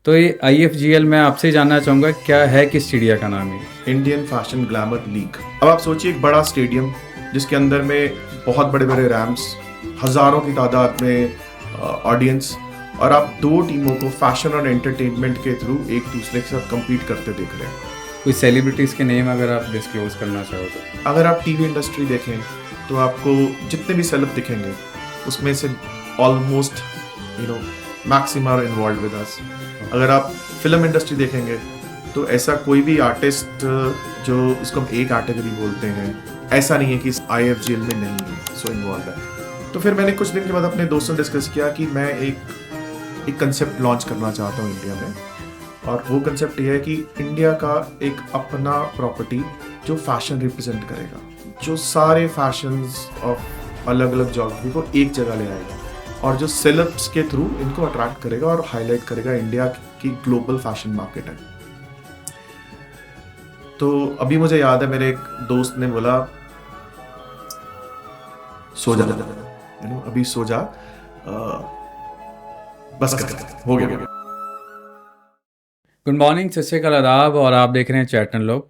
तो ये IFGL मैं आपसे जानना चाहूँगा क्या है, किस चिड़िया का नाम है? Indian fashion glamour league. अब आप सोचिए एक बड़ा स्टेडियम जिसके अंदर में बहुत बड़े बड़े रैम्स, हजारों की तादाद में ऑडियंस, और आप दो टीमों को फैशन और एंटरटेनमेंट के थ्रू एक दूसरे के साथ compete करते देख रहे हैं। कोई सेलिब्रिटीज़ के नेम अगर आप डिस्क्लोज करना चाहो तो? अगर आप टीवी इंडस्ट्री देखें तो आपको जितने भी सेलेब दिखेंगे उसमें से almost maximum are involve with us. अगर आप फिल्म इंडस्ट्री देखेंगे तो ऐसा कोई भी आर्टिस्ट जो उसको हम एक कैटेगरी बोलते हैं, ऐसा नहीं है कि IFGL में नहीं है सो इन्वॉल्व है। तो फिर मैंने कुछ दिन के बाद अपने दोस्तों से डिस्कस किया कि मैं एक कंसेप्ट लॉन्च करना चाहता हूँ इंडिया में, और वो कंसेप्ट ये है कि इंडिया का एक अपना प्रॉपर्टी जो फैशन रिप्रेजेंट करेगा, जो सारे फैशंस ऑफ अलग अलग ज्योग्राफी को एक जगह ले आएगा और जो सेलेब्स के थ्रू इनको अट्रैक्ट करेगा और हाईलाइट करेगा इंडिया की ग्लोबल फैशन मार्केट है। तो अभी मुझे याद है मेरे एक दोस्त ने बोला सो जा, अभी सो जा, बस कर, हो गया। गुड मॉर्निंग, सत श्री अकाल, आदाब, और आप देख रहे हैं चैटन लोग।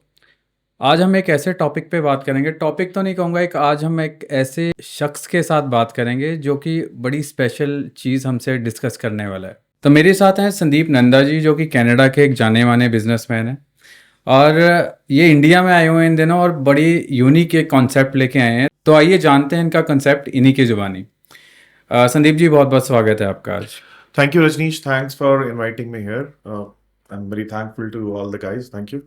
आज हम एक ऐसे टॉपिक पे बात करेंगे, टॉपिक तो नहीं कहूँगा, आज हम एक ऐसे शख्स के साथ बात करेंगे जो कि बड़ी स्पेशल चीज़ हमसे डिस्कस करने वाला है। तो मेरे साथ हैं संदीप नंदा जी, जो कि कनाडा के एक जाने माने बिजनेसमैन हैं, और ये इंडिया में आए हुए हैं इन दिनों और बड़ी यूनिक एक कॉन्सेप्ट लेके आए हैं। तो आइए जानते हैं इनका कॉन्सेप्ट इन्हीं की ज़ुबानी। संदीप जी, बहुत बहुत स्वागत है आपका आज। Thank you Rajneesh, thanks for inviting me here. I am very thankful to all the guys, thank you.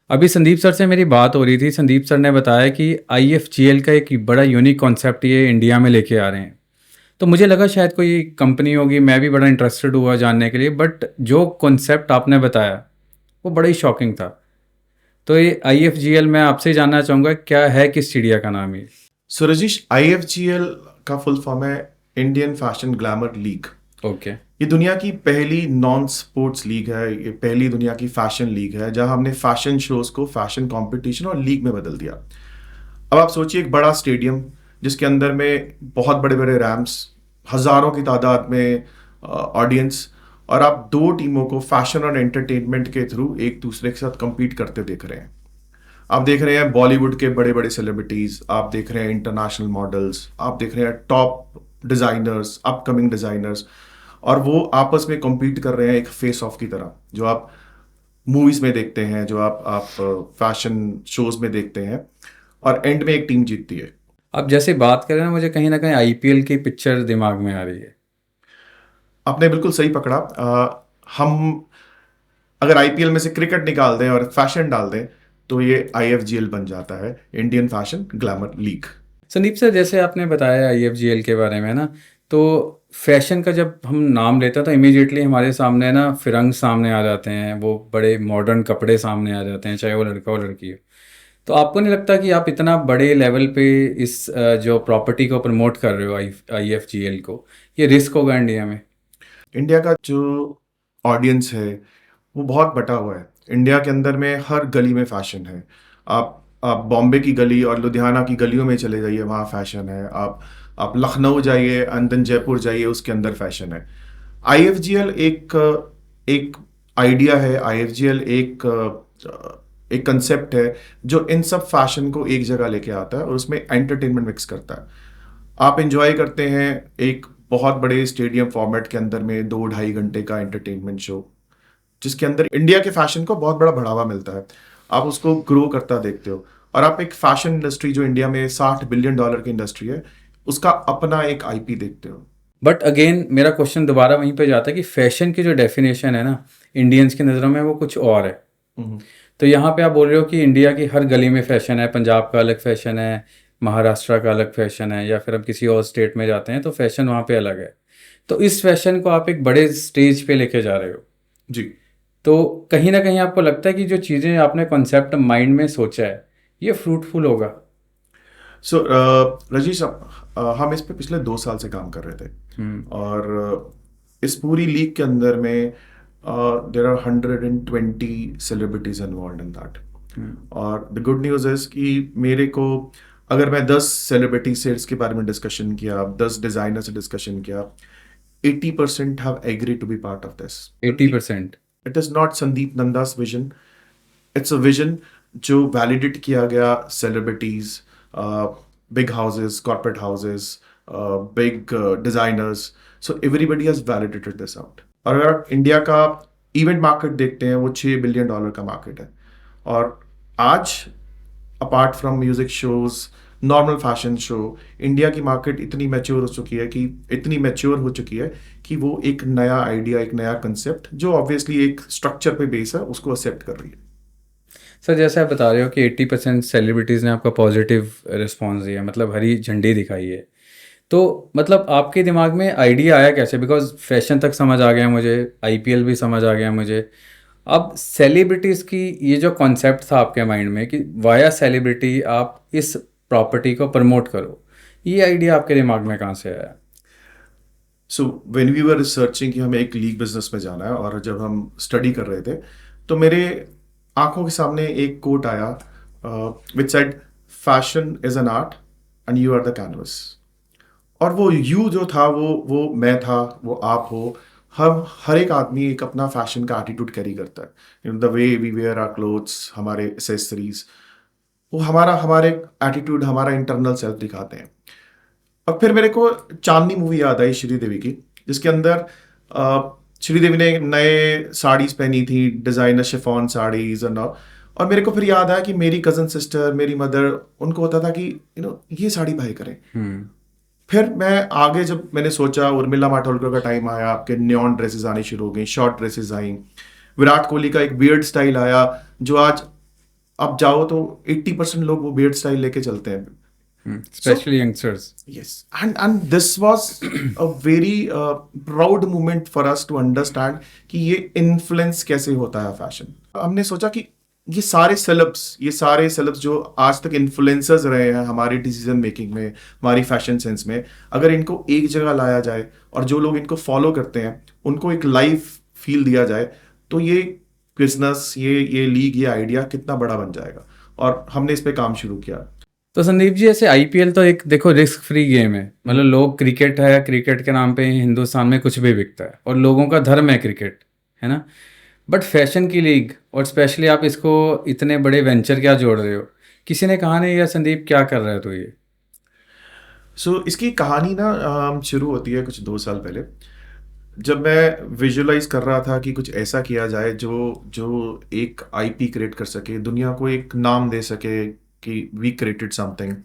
अभी संदीप सर से मेरी बात हो रही थी, संदीप सर ने बताया कि IFGL का एक बड़ा यूनिक कॉन्सेप्ट ये इंडिया में लेके आ रहे हैं। तो मुझे लगा शायद कोई कंपनी होगी, मैं भी बड़ा इंटरेस्टेड हुआ जानने के लिए, बट जो कॉन्सेप्ट आपने बताया वो बड़ा ही शॉकिंग था। तो ये IFGL मैं आपसे जानना चाहूँगा क्या है, किस चिड़िया का नाम है? सो रजीश, IFGL का फुल फॉर्म है Indian fashion glamour league. Okay. ये दुनिया की पहली नॉन स्पोर्ट्स लीग है, ये पहली दुनिया की फैशन लीग है जहां हमने फैशन शोज को फैशन कंपटीशन और लीग में बदल दिया। अब आप सोचिए एक बड़ा स्टेडियम जिसके अंदर में बहुत बड़े बड़े रैम्स, हजारों की तादाद में ऑडियंस, और आप दो टीमों को फैशन और एंटरटेनमेंट के थ्रू एक दूसरे के साथ compete करते देख रहे हैं। आप देख रहे हैं बॉलीवुड के बड़े बड़े सेलिब्रिटीज, आप देख रहे हैं इंटरनेशनल मॉडल्स, आप देख रहे हैं टॉप डिजाइनर्स, अपकमिंग डिजाइनर्स, और वो आपस में compete कर रहे हैं एक फेस ऑफ की तरह, जो आप मूवीज में देखते हैं, जो आप फैशन शोज में देखते हैं, और एंड में एक टीम जीतती है। अब जैसे बात करें ना, मुझे कहीं ना कहीं IPL की पिक्चर दिमाग में आ रही है। आपने बिल्कुल सही पकड़ा। हम अगर IPL में से क्रिकेट निकाल दें और फैशन डाल दें तो ये IFGL बन जाता है, Indian fashion glamour league. Sandeep sir, जैसे आपने बताया IFGL के बारे में ना, तो फैशन का जब हम नाम लेते हैं तो इमीडिएटली हमारे सामने ना फिरंग सामने आ जाते हैं, वो बड़े मॉडर्न कपड़े सामने आ जाते हैं, चाहे वो लड़का हो लड़की हो। तो आपको नहीं लगता कि आप इतना बड़े लेवल पे इस जो प्रॉपर्टी को प्रमोट कर रहे हो, IFGL को, ये रिस्क होगा इंडिया में? इंडिया का जो ऑडियंस है वो बहुत बटा हुआ है। इंडिया के अंदर में हर गली में फैशन है। आप बॉम्बे की गली और लुधियाना की गलियों में चले जाइए, वहाँ फैशन है। आप लखनऊ जाइए, अंदर जयपुर जाइए, उसके अंदर फैशन है। IFGL एक एक आइडिया है, IFGL एक कंसेप्ट है जो इन सब फैशन को एक जगह लेके आता है और उसमें एंटरटेनमेंट मिक्स करता है। आप इंजॉय करते हैं एक बहुत बड़े स्टेडियम फॉर्मेट के अंदर में 2-2.5 घंटे का एंटरटेनमेंट शो, जिसके अंदर इंडिया के फैशन को बहुत बड़ा बढ़ावा मिलता है। आप उसको ग्रो करता देखते हो, और आप एक फैशन इंडस्ट्री जो इंडिया में $60 बिलियन की इंडस्ट्री है, उसका अपना एक IP देखते हो। बट अगेन मेरा क्वेश्चन दोबारा वहीं पे जाता है कि फैशन की जो डेफिनेशन है ना, इंडियंस की नज़रों में वो कुछ और है। तो यहाँ पे आप बोल रहे हो कि इंडिया की हर गली में फैशन है, पंजाब का अलग फैशन है, महाराष्ट्र का अलग फैशन है, या फिर अब किसी और स्टेट में जाते हैं तो फैशन वहाँ पे अलग है। तो इस फैशन को आप एक बड़े स्टेज पे लेके जा रहे हो जी। तो कहीं ना कहीं आपको लगता है कि जो चीज़ें आपने कॉन्सेप्ट माइंड में सोचा है ये फ्रूटफुल होगा? सो रजीश, हम इस पे पिछले 2 साल से काम कर रहे थे, और इस पूरी लीग के अंदर में there are 120 celebrities involve in that. और द गुड न्यूज़ इज कि मेरे को, अगर मैं 10 सेलिब्रिटी सेट्स के बारे में डिस्कशन किया, 10 डिज़ाइनर से डिस्कशन किया, 80% have agreed to be part of this. 80%? It is not Sandeep Nanda's vision. It's a vision जो validate किया गया celebrities, big houses, corporate houses, big designers. So everybody has validated this out. और अगर आप India का event market देखते हैं वो $6 बिलियन का मार्केट है. और आज apart from music shows, normal fashion show, India की मार्केट इतनी मैच्योर हो चुकी है कि वो एक नया आइडिया, एक नया कंसेप्ट जो ऑब्वियसली एक स्ट्रक्चर पे बेस है उसको एक्सेप्ट कर रही है. सर जैसे आप बता रहे हो कि 80% सेलिब्रिटीज़ ने आपका पॉजिटिव रिस्पॉन्स दिया, मतलब हरी झंडी दिखाई है, तो मतलब आपके दिमाग में आइडिया आया कैसे? बिकॉज फैशन तक समझ आ गया मुझे, आईपीएल भी समझ आ गया मुझे, अब सेलिब्रिटीज़ की ये जो कॉन्सेप्ट था आपके माइंड में कि वाया सेलिब्रिटी आप इस प्रॉपर्टी को प्रमोट करो, ये आइडिया आपके दिमाग में कहाँ से आया? So when we were researching कि हमें एक लीग बिजनेस में जाना है, और जब हम स्टडी कर रहे थे तो मेरे आंखों के सामने एक कोट आया which said fashion is an art and you are the canvas. और वो यू जो था वो मैं था, वो आप हो. हम हर एक आदमी एक अपना फैशन का एटीट्यूड कैरी करता है. The way we wear our clothes, हमारे एसेसरीज, वो हमारे एटीट्यूड, हमारा इंटरनल सेल्फ दिखाते हैं. और फिर मेरे को चांदनी मूवी याद आई श्रीदेवी की, जिसके अंदर श्रीदेवी ने नए साड़ीज पहनी थी, designer chiffon saris and all. और मेरे को फिर याद आया कि मेरी कजन सिस्टर, मेरी मदर, उनको होता था कि ये साड़ी बाय करें. फिर मैं आगे जब मैंने सोचा, उर्मिला मातोंडकर का टाइम आया, आपके न्योन ड्रेसेस आनी शुरू हो गई, शॉर्ट ड्रेसेस आई, विराट कोहली का एक बियर्ड स्टाइल आया जो आज आप जाओ तो 80% लोग वो बियर्ड स्टाइल लेके चलते हैं. Specially youngsters. Yes, and this was a very proud moment for us to understand कि ये इन्फ्लुएंस कैसे होता है फैशन. हमने सोचा कि ये सारे सेलेब्स जो आज तक इन्फ्लुएंसर्स रहे हैं हमारी डिसीजन मेकिंग में, हमारी फैशन सेंस में, अगर इनको एक जगह लाया जाए और जो लोग इनको फॉलो करते हैं उनको एक लाइफ फील दिया जाए, तो ये बिजनेस, ये लीग, ये आइडिया कितना बड़ा बन जाएगा. और हमने इस पे काम शुरू किया. तो संदीप जी, ऐसे आईपीएल तो एक देखो रिस्क फ्री गेम है, मतलब लोग, क्रिकेट है, क्रिकेट के नाम पे हिंदुस्तान में कुछ भी बिकता है और लोगों का धर्म है क्रिकेट, है ना. बट फैशन की लीग, और स्पेशली आप इसको इतने बड़े वेंचर क्या जोड़ रहे हो? किसी ने कहा नहीं, या संदीप क्या कर रहा है तो ये? सो इसकी कहानी ना शुरू होती है कुछ 2 साल पहले, जब मैं विजुअलाइज कर रहा था कि कुछ ऐसा किया जाए जो एक आईपी क्रिएट कर सके, दुनिया को एक नाम दे सके कि वी क्रिएटेड समथिंग.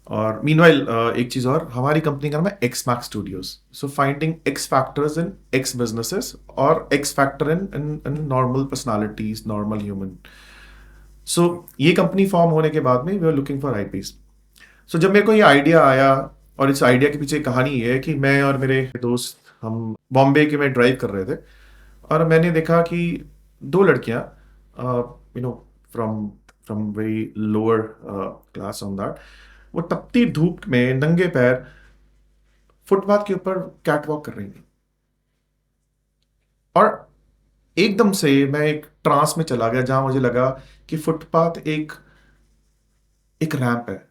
और मीनवाइल एक चीज़ और, हमारी कंपनी का नाम है X Max studios. So finding X factors in X businesses और X factor in normal personalities, normal human. So ये कंपनी फॉर्म होने के बाद में we are looking for IPs. So जब मेरे को ये आइडिया आया, और इस आइडिया के पीछे एक कहानी ये है कि मैं और मेरे दोस्त, हम बॉम्बे के में ड्राइव कर रहे थे, और मैंने देखा कि 2 लड़कियां, from from very lower class on that, वो तपती धूप में नंगे पैर फुटपाथ के ऊपर कैट वॉक कर रही थी. और एकदम से मैं एक ट्रांस में चला गया, जहां मुझे लगा कि फुटपाथ एक रैंप है,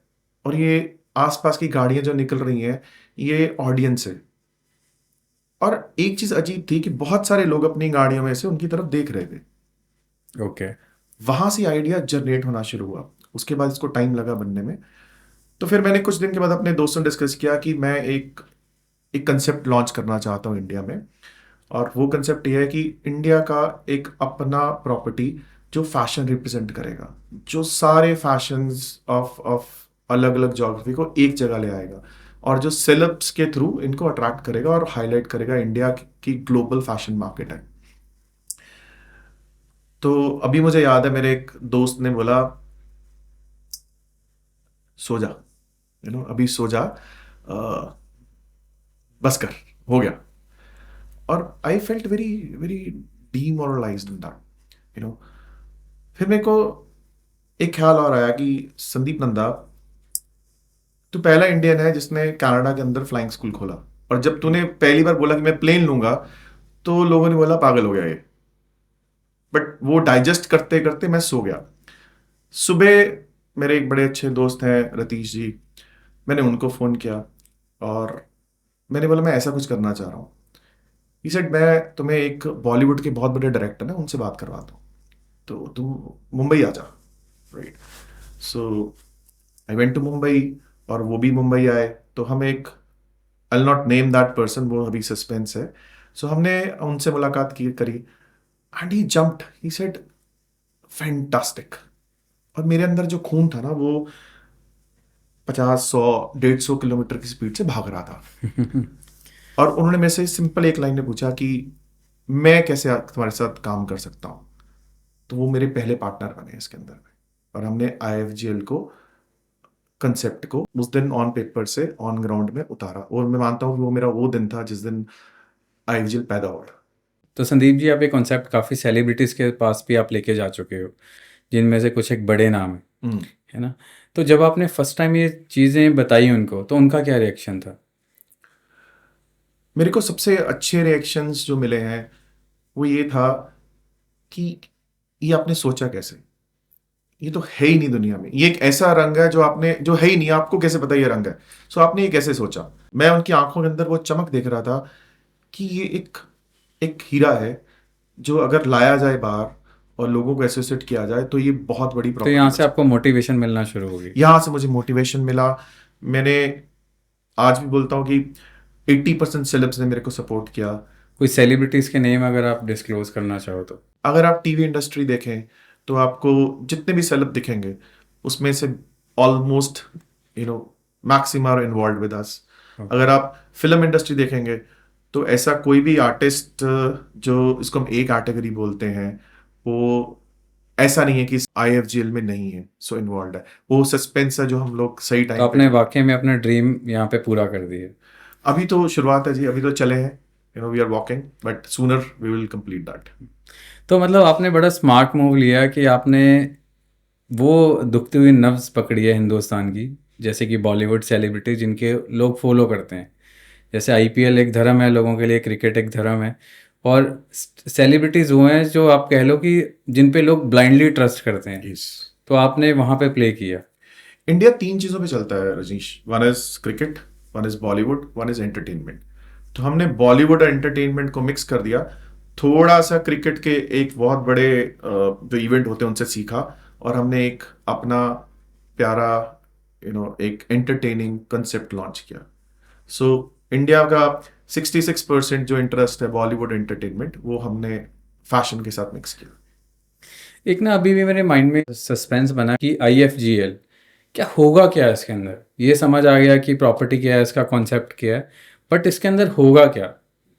और ये आसपास की गाड़ियां जो निकल रही हैं ये ऑडियंस है. और एक चीज अजीब थी कि बहुत सारे लोग अपनी गाड़ियों में से उनकी तरफ देख रहे थे. ओके. वहां से आइडिया जनरेट होना शुरू हुआ. उसके बाद इसको टाइम लगा बनने में. तो फिर मैंने कुछ दिन के बाद अपने दोस्तों से डिस्कस किया कि मैं एक कंसेप्ट लॉन्च करना चाहता हूँ इंडिया में. और वो कंसेप्ट ये है कि इंडिया का एक अपना प्रॉपर्टी जो फैशन रिप्रेजेंट करेगा, जो सारे फैशंस ऑफ अलग अलग ज्योग्राफी को एक जगह ले आएगा, और जो सेलेब्स के थ्रू इनको अट्रैक्ट करेगा और हाईलाइट करेगा इंडिया की ग्लोबल फैशन मार्केट है. तो अभी मुझे याद है मेरे एक दोस्त ने बोला, सो जा, अभी सो जा, बस कर, हो गया. और I felt very very demoralised in that. फिर मेरे को एक ख्याल और आया कि संदीप नंदा, तू पहला इंडियन है जिसने कनाडा के अंदर फ्लाइंग स्कूल खोला. और जब तूने पहली बार बोला कि मैं प्लेन लूंगा, तो लोगों ने बोला पागल हो गया ये. बट वो डाइजेस्ट करते करते मैं सो गया. सुबह मेरे एक बड़े अच्छे दोस्त हैं रतीश जी, मैंने उनको फ़ोन किया, और मैंने बोला मैं ऐसा कुछ करना चाह रहा हूँ। ही सेड मैं तुम्हें एक बॉलीवुड के बहुत बड़े डायरेक्टर है उनसे बात करवाता हूँ, तो तुम मुंबई आ जा। Right. So I went to Mumbai और वो भी मुंबई आए, तो हम एक, I not name that person, वो अभी सस्पेंस है। सो हमने उनसे मुलाकात की करी and he jumped, he said fantastic. और मेरे अंदर जो खून था ना वो 50, 100, 150 किलोमीटर की स्पीड से भाग रहा था। और उन्होंने मेरे से सिंपल एक लाइन में पूछा कि मैं कैसे तुम्हारे साथ काम कर सकता हूँ। तो वो मेरे पहले पार्टनर बने इसके अंदर में, और हमने IFGL को, कंसेप्ट को उस दिन ऑन पेपर से ऑन ग्राउंड में उतारा। और मैं मानता हूँ कि वो मेरा वो दिन था जिस दिन IFGL पैदा हुआ। तो संदीप जी, आप ये कॉन्सेप्ट काफ़ी सेलिब्रिटीज़ के पास भी आप लेके जा चुके हो, जिनमें से कुछ एक बड़े नाम हैं, है ना? तो जब आपने फर्स्ट टाइम ये चीज़ें बताई उनको, तो उनका क्या रिएक्शन था? मेरे को सबसे अच्छे रिएक्शंस जो मिले हैं वो ये था कि ये आपने सोचा कैसे, ये तो है ही नहीं दुनिया में, ये एक ऐसा रंग है जो आपने, जो है ही नहीं, आपको कैसे पता ये रंग है, सो आपने ये कैसे सोचा। मैं उनकी आंखों के अंदर वो चमक देख रहा था कि ये एक एक हीरा है जो अगर लाया जाए बाहर और लोगों को एसोसिएट किया जाए तो ये बहुत बड़ी तो प्रॉपर्टी यहाँ बन से आपको सकती है। मोटिवेशन मिलना शुरू हो गई। यहाँ से मुझे मोटिवेशन मिला। मैंने आज भी बोलता हूँ कि 80% सेलेब्स ने मेरे को सपोर्ट किया। कोई सेलिब्रिटीज़ के नेम अगर आप डिस्क्लोज़ करना चाहो तो? अगर आप टीवी इंडस्ट्री देखें तो आपको जितने भी सेलेब दिखेंगे उसमें से almost maximum are involve with us. अगर आप फिल्म इंडस्ट्री देखेंगे तो ऐसा कोई भी आर्टिस्ट जो इसको हम एक कैटेगरी बोलते हैं, वो ऐसा नहीं है कि IFGL में नहीं है, सो इन्वॉल्व है। वो सस्पेंस है जो हम लोग सही तो टाइम पे आपने वाक़ई में अपना ड्रीम यहाँ पे पूरा कर दिया। अभी तो शुरुआत है जी, अभी तो चले हैं, we are walking, but sooner we will complete that. तो मतलब आपने बड़ा स्मार्ट मूव लिया कि आपने वो दुखती हुई नब्ज़ पकड़ी है हिंदुस्तान की, जैसे कि बॉलीवुड सेलिब्रिटी जिनके लोग फॉलो करते हैं। जैसे IPL एक धर्म है लोगों के लिए, क्रिकेट एक धर्म है, और सेलिब्रिटीज़ वो हैं जो आप कह लो कि जिन पे लोग ब्लाइंडली ट्रस्ट करते हैं। यस। तो आपने वहाँ पे प्ले किया। इंडिया 3 चीजों पे चलता है Rajneesh, one is cricket, one is Bollywood, one is entertainment. तो हमने बॉलीवुड और एंटरटेनमेंट को मिक्स कर दिया, थोड़ा सा क्रिकेट के एक बहुत बड़े जो इवेंट होते हैं उनसे सीखा, और हमने एक अपना प्यारा एक एंटरटेनिंग कंसेप्ट लॉन्च किया। सो इंडिया का 66% जो इंटरेस्ट है बॉलीवुड एंटरटेनमेंट, वो हमने फैशन के साथ मिक्स किया। एक ना अभी भी मेरे माइंड में सस्पेंस बना कि IFGL क्या होगा, क्या है इसके अंदर। ये समझ आ गया कि प्रॉपर्टी क्या है, इसका कॉन्सेप्ट क्या है, बट इसके अंदर होगा क्या?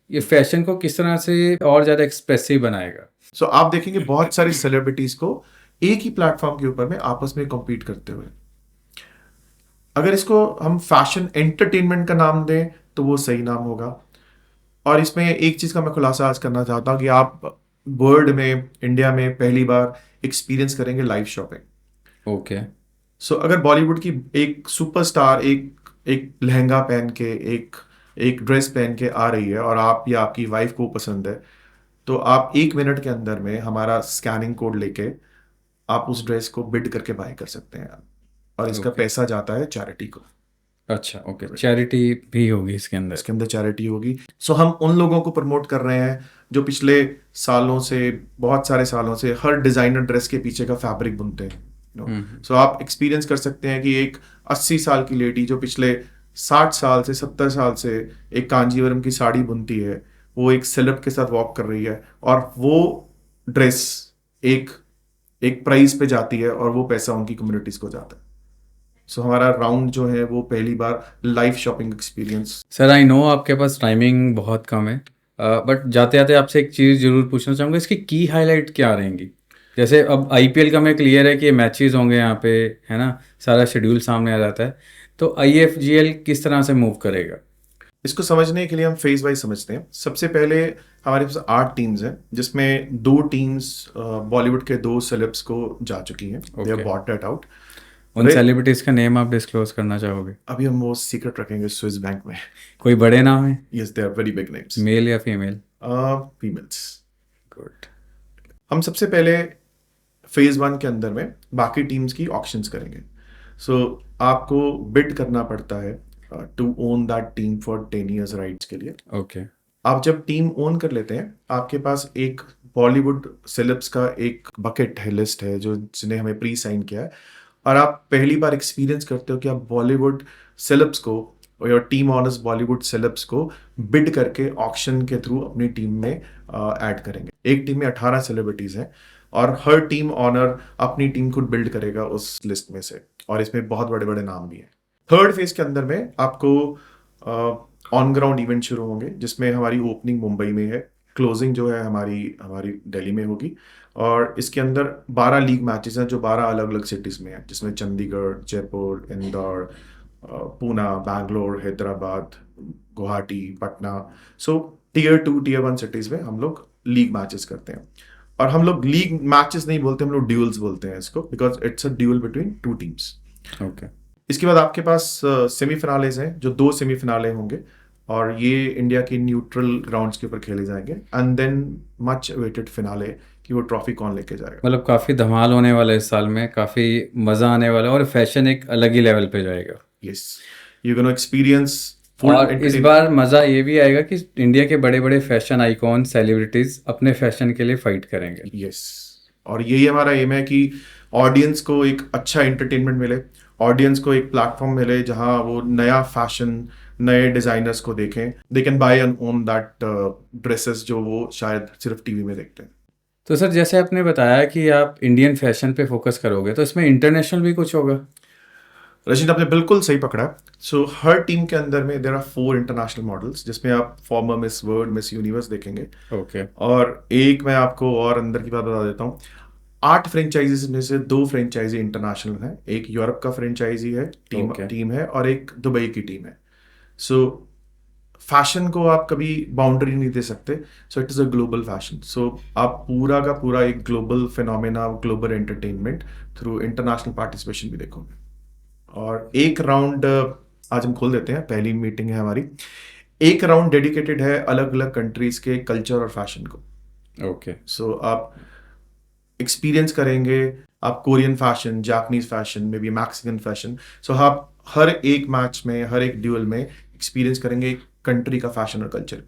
ये फैशन को किस तरह से और ज़्यादा एक्सप्रेसिव बनाएगा? सो आप देखेंगे बहुत सारी सेलिब्रिटीज को एक ही प्लेटफॉर्म के ऊपर में आपस में कॉम्पीट करते हुए। अगर इसको हम फैशन एंटरटेनमेंट का नाम दें तो वो सही नाम होगा। और इसमें एक चीज का मैं खुलासा आज करना चाहता हूँ कि आप वर्ल्ड में, इंडिया में पहली बार एक्सपीरियंस करेंगे लाइव शॉपिंग। ओके। सो अगर बॉलीवुड की एक सुपरस्टार एक एक लहंगा पहन के, एक एक ड्रेस पहन के आ रही है और आप या आपकी वाइफ को पसंद है, तो आप 1 मिनट के अंदर में हमारा स्कैनिंग कोड लेके आप उस ड्रेस को बिड करके बाय कर सकते हैं, और इसका ओके। पैसा जाता है चैरिटी को। अच्छा, ओके, चैरिटी भी होगी इसके अंदर। इसके अंदर चैरिटी होगी। सो हम उन लोगों को प्रमोट कर रहे हैं जो पिछले सालों से, बहुत सारे सालों से हर डिजाइनर ड्रेस के पीछे का फैब्रिक बुनते हैं। सो आप एक्सपीरियंस कर सकते हैं कि एक 80 साल की लेडी जो पिछले 60 साल से 70 साल से एक कांजीवरम की साड़ी बुनती है, वो एक सेलेब के साथ वॉक कर रही है, और वो ड्रेस एक एक प्राइस पे जाती है और वो पैसा उनकी कम्युनिटीज को जाता है। सो हमारा राउंड जो है वो पहली बार live shopping experience. Sir, I know आपके पास टाइमिंग बहुत कम है, बट जाते जाते आपसे एक चीज़ ज़रूर पूछना चाहूँगा, इसकी की हाईलाइट क्या रहेंगी? जैसे अब IPL का मैं क्लियर है कि मैचेस होंगे यहाँ पे, है ना, सारा शेड्यूल सामने आ जाता है, तो IFGL किस तरह से मूव करेगा? इसको समझने के लिए हम फेज वाइज समझते हैं। सबसे पहले हमारे पास 8 टीम्स हैं, जिसमें 2 टीम्स बॉलीवुड के 2 सेलेब्स को जा चुकी हैं, they have okay. Bought that out. उन सेलिब्रिटीज़ का नेम आप डिस्क्लोज करना चाहोगे? अभी हम वो सीक्रेट रखेंगे स्विस बैंक में। कोई बड़े नाम है, yes, they are very big names. Male या फीमेल? फीमेल्स। गुड। हम सबसे पहले फेज 1 के अंदर में बाकी टीम्स की ऑक्शंस करेंगे। सो आपको बिड करना पड़ता है to own that team for 10 years rights के लिए। ओके। आप जब टीम ओन कर लेते हैं, आपके पास एक बॉलीवुड सेलेब्स का एक बकेट है, लिस्ट है, जो जिन्हें हमें प्री साइन किया है, और आप पहली बार एक्सपीरियंस करते हो कि आप बॉलीवुड सेलेब्स को और टीम ऑनर्स बॉलीवुड सेलेब्स को बिड करके ऑक्शन के थ्रू अपनी टीम में ऐड करेंगे। एक टीम में 18 सेलिब्रिटीज हैं और हर टीम ऑनर अपनी टीम को बिल्ड करेगा उस लिस्ट में से, और इसमें बहुत बड़े बड़े नाम भी हैं। थर्ड फेज के अंदर में आपको ऑन ग्राउंड इवेंट शुरू होंगे, जिसमें हमारी ओपनिंग मुंबई में है, क्लोजिंग जो है हमारी हमारी दिल्ली में होगी, और इसके अंदर 12 लीग मैचेस हैं जो 12 अलग अलग सिटीज में हैं, जिसमें Chandigarh, Jaipur, Indore, Poona, Bangalore, Hyderabad, Guwahati, Patna. So tier 2 tier 1 cities में हम लोग लीग मैचेस करते हैं, और हम लोग लीग मैचेस नहीं बोलते, हम लोग ड्यूल्स बोलते हैं इसको, because it's a dual between 2 teams. Okay. इसके बाद आपके पास सेमीफिनालेज हैं, जो 2 सेमीफिनाले होंगे, और ये इंडिया के न्यूट्रल ग्राउंड्स के ऊपर खेले जाएंगे, and then much awaited finale कि वो ट्रॉफी कौन लेके जाएगा। मतलब काफ़ी धमाल होने वाला है इस साल में, काफ़ी मज़ा आने वाला है और फैशन एक अलग ही लेवल पे जाएगा। Yes, you gonna experience full और इस बार मज़ा ये भी आएगा कि इंडिया के बड़े बड़े फैशन आइकॉन सेलिब्रिटीज़ अपने फैशन के लिए फाइट करेंगे। यस, और यही हमारा एम है कि ऑडियंस को एक अच्छा एंटरटेनमेंट मिले, ऑडियंस को एक प्लेटफॉर्म मिले जहां वो नया फैशन, नए डिजाइनर्स को देखें, they can buy and own that dresses जो वो शायद सिर्फ टीवी में देखते हैं। तो सर, जैसे आपने बताया कि आप इंडियन फैशन पे फोकस करोगे, तो इसमें इंटरनेशनल भी कुछ होगा? रशीद, आपने बिल्कुल सही पकड़ा। सो हर टीम के अंदर में देयर आर 4 इंटरनेशनल मॉडल्स, जिसमें आप farmer miss world, miss universe देखेंगे। ओके। और एक मैं आपको और अंदर की बात बता देता हूँ, 8 फ्रेंचाइजीज में से 2 फ्रेंचाइजी इंटरनेशनल हैं। एक यूरोप का फ्रेंचाइजी है, Okay. टीम है, और एक दुबई की टीम है। सो फैशन को आप कभी बाउंड्री नहीं दे सकते, so it is a global fashion. So आप पूरा का पूरा एक global phenomena, global entertainment through international participation भी देखोगे। और एक राउंड आज हम खोल देते हैं, पहली मीटिंग है हमारी। एक राउंड डेडिकेटेड है अलग अलग कंट्रीज के कल्चर और फैशन को। ओके। सो आप एक्सपीरियंस करेंगे, आप Korean fashion, Japanese fashion, may be Mexican fashion. So आप हर एक मैच में, हर एक ड्यूल में एक्सपीरियंस करेंगे एक कंट्री का फैशन और कल्चर।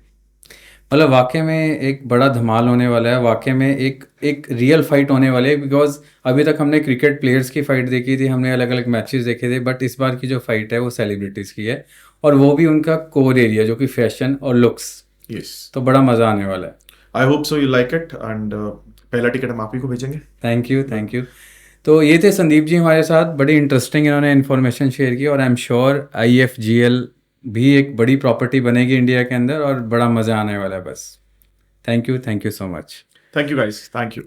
मतलब वाकई में एक बड़ा धमाल होने वाला है, वाकई में एक एक रियल फाइट होने वाली है। बिकॉज अभी तक हमने क्रिकेट प्लेयर्स की फाइट देखी थी, हमने अलग अलग मैचेस देखे थे, बट इस बार की जो फाइट है वो सेलिब्रिटीज़ की है, और वो भी उनका कोर एरिया जो कि फैशन और लुक्स। यस, तो बड़ा मज़ा आने वाला है। I hope so you like it, and पहला टिकट हम आप ही को भेजेंगे। Thank you, thank you. तो ये थे संदीप जी हमारे साथ, बड़ी इंटरेस्टिंग इन्होंने इन्फॉर्मेशन शेयर की, और आई एम श्योर IFGL भी एक बड़ी प्रॉपर्टी बनेगी इंडिया के अंदर, और बड़ा मज़ा आने वाला है बस। Thank you so much. Thank you guys, thank you.